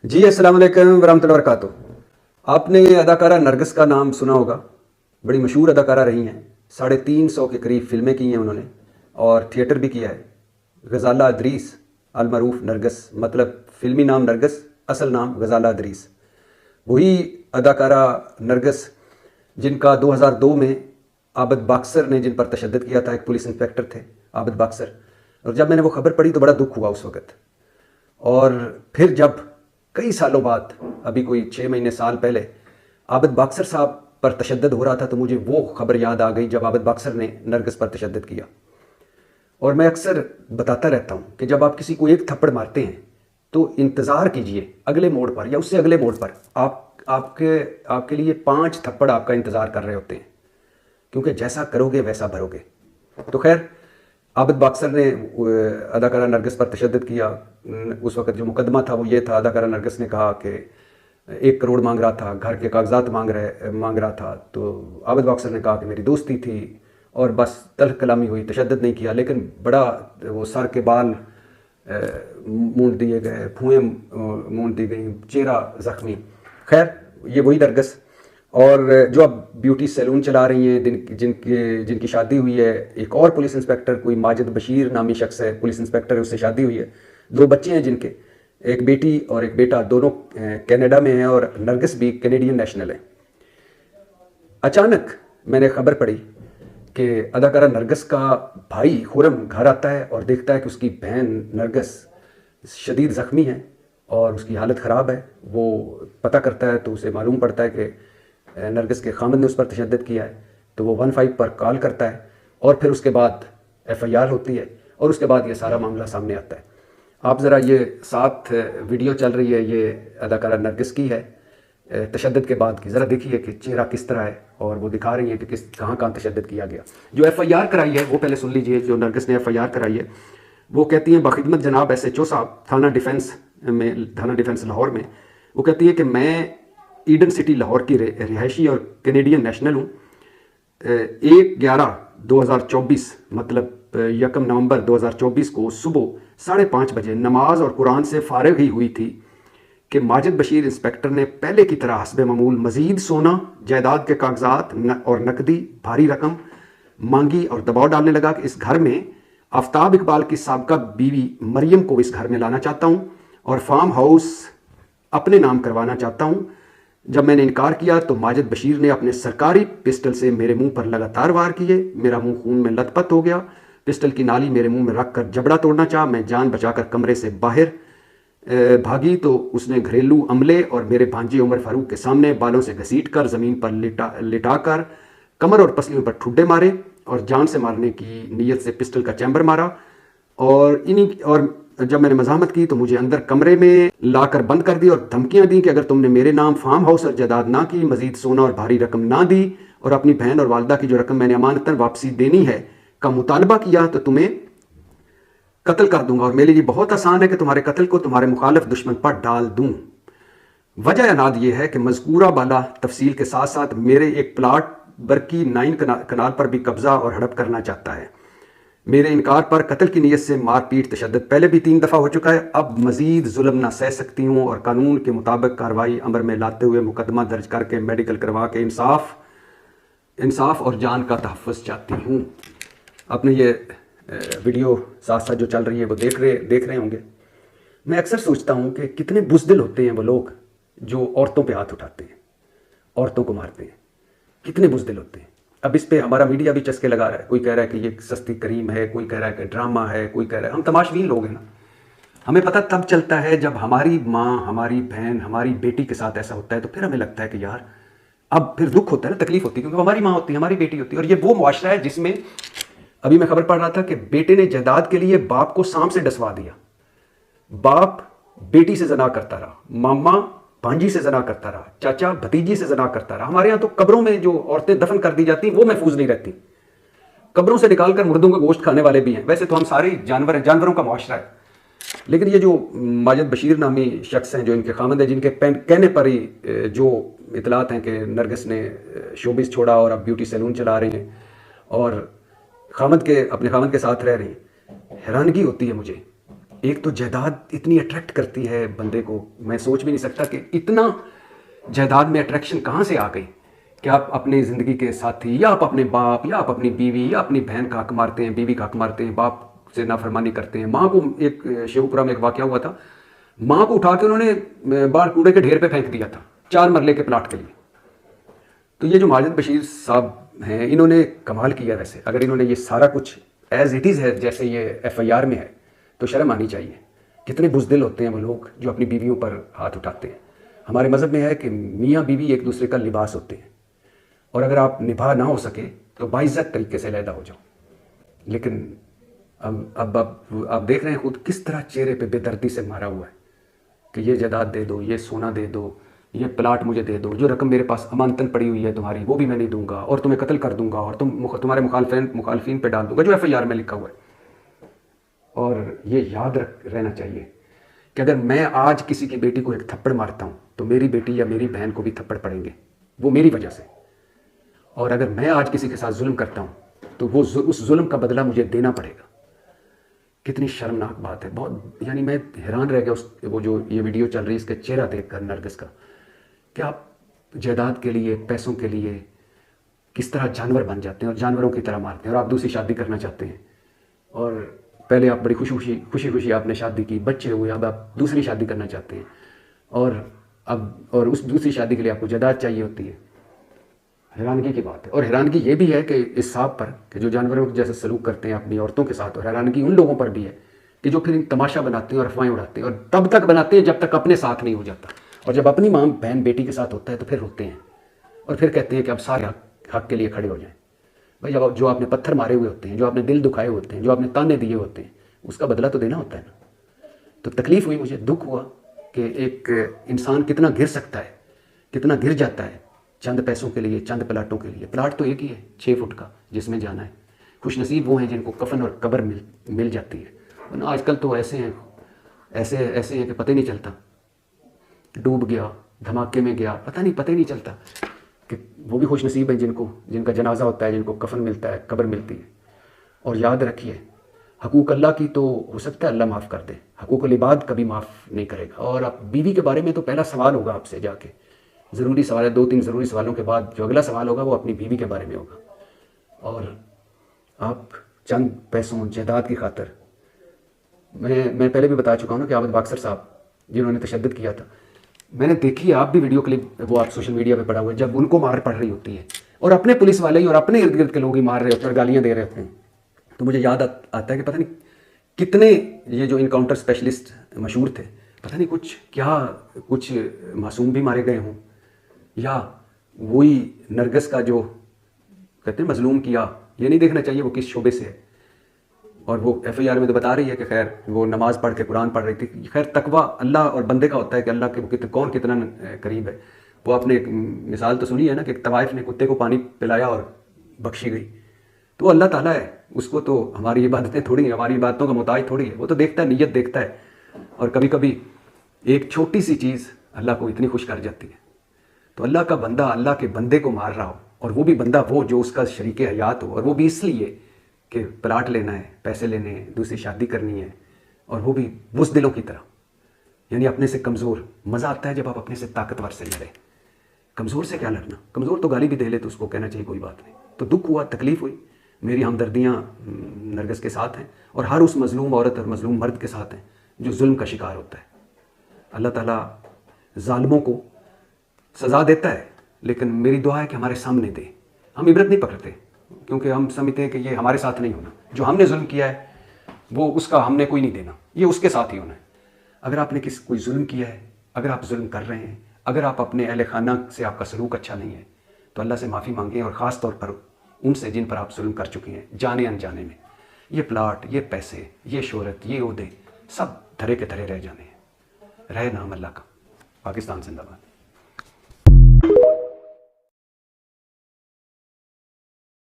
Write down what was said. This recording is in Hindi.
जी अस्सलाम वालेकुम वरहमतुल्लाहि वबरकातुहू। आपने अदाकारा नरगिस का नाम सुना होगा। बड़ी मशहूर अदाकारा रही हैं। 350 के करीब फिल्में की हैं उन्होंने और थिएटर भी किया है। गज़ाला अदरीस अलमरूफ नरगिस, मतलब फ़िल्मी नाम नरगिस, असल नाम गज़ाला अदरीस। वही अदाकारा नरगिस जिनका 2002 में आबिद बाक्सर ने जिन पर तशद्दुद किया था, एक पुलिस इंस्पेक्टर थे आबिद बाक्सर। और जब मैंने वो खबर पढ़ी तो बड़ा दुख हुआ उस वक़्त। और फिर जब कई सालों बाद, अभी कोई 6 महीने साल पहले, आबिद बाक्सर साहब पर तशद्दुद हो रहा था, तो मुझे वो खबर याद आ गई जब आबिद बाक्सर ने नरगिस पर तशद्दुद किया। और मैं अक्सर बताता रहता हूँ कि जब आप किसी को एक थप्पड़ मारते हैं तो इंतज़ार कीजिए अगले मोड़ पर या उससे अगले मोड़ पर आपके लिए 5 थप्पड़ आपका इंतज़ार कर रहे होते हैं, क्योंकि जैसा करोगे वैसा भरोगे। तो खैर, आबिद बाक्सर ने अदाकारा नरगिस पर तशद्दुद किया। उस वक़्त जो मुकदमा था वो ये था, अदाकारा नरगिस ने कहा कि 1 करोड़ मांग रहा था, घर के कागजात मांग रहा था। तो आबिद बाक्सर ने कहा कि मेरी दोस्ती थी, और बस तल्ख़ कलामी हुई, तशद्दुद नहीं किया। लेकिन बड़ा वो सर के बाल मूंद दिए गए, भुएँ मूंद दी गई, चेहरा ज़ख्मी। खैर, ये वही नरगिस। और जो अब ब्यूटी सैलून चला रही हैं, जिनकी शादी हुई है एक और पुलिस इंस्पेक्टर, कोई माजिद बशीर नामी शख्स है, पुलिस इंस्पेक्टर है, उससे शादी हुई है। 2 बच्चे हैं जिनके, एक बेटी और एक बेटा, दोनों कनाडा में हैं, और नरगिस भी कैनेडियन नेशनल है। अचानक मैंने खबर पढ़ी कि अदाकारा नरगिस का भाई खुरम घर आता है और देखता है कि उसकी बहन नरगिस शदीद ज़ख्मी है और उसकी हालत ख़राब है। वो पता करता है तो उसे मालूम पड़ता है कि नरगिस के खामद ने उस पर तशद्दुद किया है। तो वो 15 पर कॉल करता है और फिर उसके बाद FIR होती है, और उसके बाद ये सारा मामला सामने आता है। आप ज़रा ये साथ वीडियो चल रही है, ये अदाकारा नरगिस की है तशद्दुद के बाद की, ज़रा देखिए कि चेहरा किस तरह है, और वो दिखा रही है कि कहाँ कहाँ तशद्दुद किया गया। जो FIR कराई है वो पहले सुन लीजिए। जो नरगिस ने FIR कराई है वो कहती हैं, बाखिदमत जनाब SHO साहब, थाना डिफेंस लाहौर में, वो कहती है कि मैं ईडन सिटी लाहौर की रिहायशी और कैनेडियन नेशनल हूँ। 1/11/2024 मतलब 1 नवंबर 2024 को सुबह 5:30 बजे नमाज और कुरान से फारिग ही हुई थी कि माजिद बशीर इंस्पेक्टर ने पहले की तरह हस्बे मामूल मजीद सोना, जायदाद के कागजात और नकदी भारी रकम मांगी और दबाव डालने लगा कि इस घर में आफ्ताब इकबाल की साबका बीवी मरियम को इस घर में लाना चाहता हूँ और फार्म हाउस अपने नाम करवाना चाहता हूँ। जब मैंने इनकार किया तो माजिद बशीर ने अपने सरकारी पिस्टल से मेरे मुंह पर लगातार वार किए। मेरा मुंह खून में लथपथ हो गया। पिस्टल की नाली मेरे मुंह में रख कर जबड़ा तोड़ना चाहा। मैं जान बचाकर कमरे से बाहर भागी तो उसने घरेलू अमले और मेरे भांजे उमर फारूक के सामने बालों से घसीट कर ज़मीन पर लिटाकर कमर और पसलियों पर ठुड्डे मारे और जान से मारने की नीयत से पिस्टल का चैम्बर मारा। और जब मैंने मज़ाहमत की तो मुझे अंदर कमरे में लाकर बंद कर दी और धमकियां दी कि अगर तुमने मेरे नाम फार्म हाउस और जायदाद ना की, मजीद सोना और भारी रकम ना दी और अपनी बहन और वालदा की जो रकम मैंने अमानतन वापसी देनी है का मुतालबा किया तो तुम्हें कत्ल कर दूंगा, और मेरे लिए बहुत आसान है कि तुम्हारे कत्ल को तुम्हारे मुखालिफ दुश्मन पर डाल दूं। वजह अनाद यह है कि मज़कूरा बाला तफसील के साथ साथ मेरे एक प्लाट बरकी 9 कनाल पर भी कब्जा और हड़प करना चाहता है। मेरे इनकार पर कत्ल की नीयत से मारपीट तशद्दुद पहले भी 3 दफ़ा हो चुका है। अब मजीद जुल्म ना सह सकती हूँ और कानून के मुताबिक कार्रवाई अमर में लाते हुए मुकदमा दर्ज करके मेडिकल करवा के इंसाफ और जान का तहफ़्फ़ुज़ चाहती हूँ। आपने ये वीडियो साथ साथ जो चल रही है वो देख रहे होंगे। मैं अक्सर सोचता हूँ कि कितने बुज़दिल होते हैं वो लोग जो औरतों पे हाथ उठाते हैं, औरतों को मारते हैं। कितने बुज़दिल होते हैं। अब इस पे हमारा मीडिया भी चस्के लगा रहा है। कोई कह रहा है कि ये सस्ती करीम है, कोई कह रहा है कि ड्रामा है, कोई कह रहा है। हम तमाशबीन लोग हैं ना। हमें पता तब चलता है जब हमारी माँ, हमारी बहन, हमारी बेटी के साथ ऐसा होता है, तो फिर हमें लगता है कि यार अब फिर दुख होता है ना, तकलीफ होती है, क्योंकि हमारी माँ होती है, हमारी बेटी होती है। और ये वो मुआशरा है जिसमें अभी मैं खबर पढ़ रहा था कि बेटे ने जायदाद के लिए बाप को सांप से डसवा दिया। बाप बेटी से जना करता रहा, मामा भांजी से जना करता रहा, चाचा भतीजी से जना करता रहा। हमारे यहाँ तो कब्रों में जो औरतें दफन कर दी जाती वो महफूज नहीं रहती। कब्रों से निकालकर मुर्दों का गोश्त खाने वाले भी हैं। वैसे तो हम सारे जानवर हैं, जानवरों का मुआशरा है। लेकिन ये जो माजिद बशीर नामी शख्स हैं, जो इनके खामद है, जिनके कहने पर ही जो इतलात हैं कि नरगिस ने शोबिस छोड़ा और अब ब्यूटी सैलून चला रही हैं और अपने खामद के साथ रह रही हैं, हैरानगी होती है मुझे एक तो जायदाद इतनी अट्रैक्ट करती है बंदे को, मैं सोच भी नहीं सकता कि इतना जायदाद में अट्रैक्शन कहाँ से आ गई कि आप अपनी ज़िंदगी के साथी या आप अपने बाप या आप अपनी बीवी या अपनी बहन का हक मारते हैं, बीवी का हक मारते हैं, बाप से नाफरमानी करते हैं। माँ को, एक शेखुपुरा में एक वाक़या हुआ था, माँ को उठा के उन्होंने बाहर कूड़े के ढेर पे फेंक दिया था 4 मरले के प्लाट के लिए। तो ये जो माजिद बशीर साहब हैं, इन्होंने कमाल किया। वैसे अगर इन्होंने ये सारा कुछ एज इट इज़ है जैसे ये FIR में है तो शर्म आनी चाहिए। कितने बुज़दिल होते हैं वो लोग जो अपनी बीवियों पर हाथ उठाते हैं। हमारे मज़हब में है कि मियाँ बीवी एक दूसरे का लिबास होते हैं, और अगर आप निभा ना हो सके तो बाइज़्ज़त तरीके से अलहदा हो जाओ। लेकिन अब आप देख रहे हैं खुद किस तरह चेहरे पे बेदर्दी से मारा हुआ है कि ये जायदाद दे दो, ये सोना दे दो, ये प्लाट मुझे दे दो, जो रकम मेरे पास अमानतन पड़ी हुई है तुम्हारी वो भी मैं नहीं दूंगा, और तुम्हें कत्ल कर दूंगा, और तुम्हारे मुखालफिन पे डाल दूंगा, जो FIR में लिखा हुआ है। और ये याद रहना चाहिए कि अगर मैं आज किसी की बेटी को एक थप्पड़ मारता हूँ तो मेरी बेटी या मेरी बहन को भी थप्पड़ पड़ेंगे, वो मेरी वजह से। और अगर मैं आज किसी के साथ जुल्म करता हूँ तो वो उस जुल्म का बदला मुझे देना पड़ेगा। कितनी शर्मनाक बात है। बहुत, यानी मैं हैरान रह गया वो जो ये वीडियो चल रही है इसका चेहरा देखकर नरगिस का, कि आप जायदाद के लिए, पैसों के लिए किस तरह जानवर बन जाते हैं और जानवरों की तरह मारते हैं। और आप दूसरी शादी करना चाहते हैं, और पहले आप बड़ी खुशी खुशी आपने शादी की, बच्चे हुए, अब आप दूसरी शादी करना चाहते हैं, और उस दूसरी शादी के लिए आपको जायदाद चाहिए होती है। हैरानगी की बात है। और हैरानगी ये भी है कि इस साहब पर कि जो जानवरों के जैसे सलूक करते हैं अपनी औरतों के साथ, और हैरानगी उन लोगों पर भी है कि जो फिर तमाशा बनाते हैं और अफवाहें उड़ाते हैं, और तब तक बनाते हैं जब तक अपने साथ नहीं हो जाता। और जब अपनी माँ बहन बेटी के साथ होता है तो फिर रोते हैं और फिर कहते हैं कि अब सारे हक के लिए खड़े हो जाएं। भाई, जब जो आपने पत्थर मारे हुए होते हैं, जो आपने दिल दुखाए होते हैं, जो आपने ताने दिए होते हैं, उसका बदला तो देना होता है ना। तो तकलीफ़ हुई, मुझे दुख हुआ कि एक इंसान कितना गिर सकता है, कितना गिर जाता है चंद पैसों के लिए, चंद प्लाटों के लिए। प्लाट तो एक ही है 6 फुट का जिसमें जाना है। खुशनसीब वो हैं जिनको कफन और कब्र मिल जाती है। वरना आजकल तो ऐसे हैं कि पता ही नहीं चलता, डूब गया, धमाके में गया, पता ही नहीं चलता कि वो भी खुशनसीब हैं जिनका जनाजा होता है, जिनको कफन मिलता है, कब्र मिलती है। और याद रखिए, हकूक़ अल्लाह की तो हो सकता है अल्लाह माफ़ कर दे, हकूक़ुल इबाद कभी माफ़ नहीं करेगा। और आप बीवी के बारे में तो पहला सवाल होगा आपसे जाके, ज़रूरी सवाल है, 2-3 ज़रूरी सवालों के बाद जो अगला सवाल होगा वो अपनी बीवी के बारे में होगा। और आप चंद पैसों, जायदाद की खातिर, मैं पहले भी बता चुका हूँ ना कि आबिद बाक्सर साहब जिन्होंने तशद्दुद किया था, मैंने देखी, आप भी वीडियो क्लिप वो आप सोशल मीडिया पे पड़ा हुआ है, जब उनको मार पड़ रही होती है और अपने पुलिस वाले ही और अपने इर्द गिर्द के लोग ही मार रहे होते हैं और गालियाँ दे रहे होते हैं, तो मुझे याद आता है कि पता नहीं कितने ये जो इनकाउंटर स्पेशलिस्ट मशहूर थे, पता नहीं कुछ मासूम भी मारे गए हों, या वही नरगिस का जो कहते हैं मजलूम किया, ये नहीं देखना चाहिए वो किस शोबे से है। और वो FIR में तो बता रही है कि खैर वो नमाज़ पढ़ के कुरान पढ़ रही थी। खैर तकवा अल्लाह और बंदे का होता है कि अल्लाह के कौन कितना करीब है। वो आपने मिसाल तो सुनी है ना कि तवाइफ ने कुत्ते को पानी पिलाया और बख्शी गई, तो अल्लाह ताला है, उसको तो हमारी इबादतें थोड़ी हैं, हमारी इबादतों का मोहताज थोड़ी है। वो तो देखता है, नीयत देखता है। और कभी कभी एक छोटी सी चीज़ अल्लाह को इतनी खुश कर जाती है। तो अल्लाह का बंदा अल्लाह के बंदे को मार रहा हो, और वो भी बंदा वो जो उसका शरीके हयात हो, और वो भी इसलिए कि प्लाट लेना है, पैसे लेने हैं, दूसरी शादी करनी है, और वो भी बुज़दिलों की तरह, यानी अपने से कमज़ोर। मज़ा आता है जब आप अपने से ताकतवर से लड़े। कमज़ोर से क्या लड़ना, कमज़ोर तो गाली भी दे ले तो उसको कहना चाहिए कोई बात नहीं। तो दुख हुआ, तकलीफ़ हुई, मेरी हमदर्दियाँ नरगिस के साथ हैं और हर उस मज़लूम औरत और मज़लूम मर्द के साथ हैं जो जुल्म का शिकार होता है। अल्लाह ताला ज़ालिमों को सज़ा देता है, लेकिन मेरी दुआ है कि हमारे सामने दे। हम इबरत नहीं पकड़ते क्योंकि हम समझते हैं कि ये हमारे साथ नहीं होना, जो हमने जुल्म किया है वो उसका हमने कोई नहीं देना, ये उसके साथ ही होना है। अगर आपने कोई जुल्म किया है, अगर आप जुल्म कर रहे हैं, अगर आप अपने अहले खाना से आपका सलूक अच्छा नहीं है, तो अल्लाह से माफ़ी मांगें, और ख़ास तौर पर उनसे जिन पर आप जुल्म कर चुके हैं जाने अनजाने में। ये प्लाट, ये पैसे, ये शोहरत, ये ओहदे सब धरे के धरे रह जाने हैं। रहे नाम अल्लाह का। पाकिस्तान जिंदाबाद।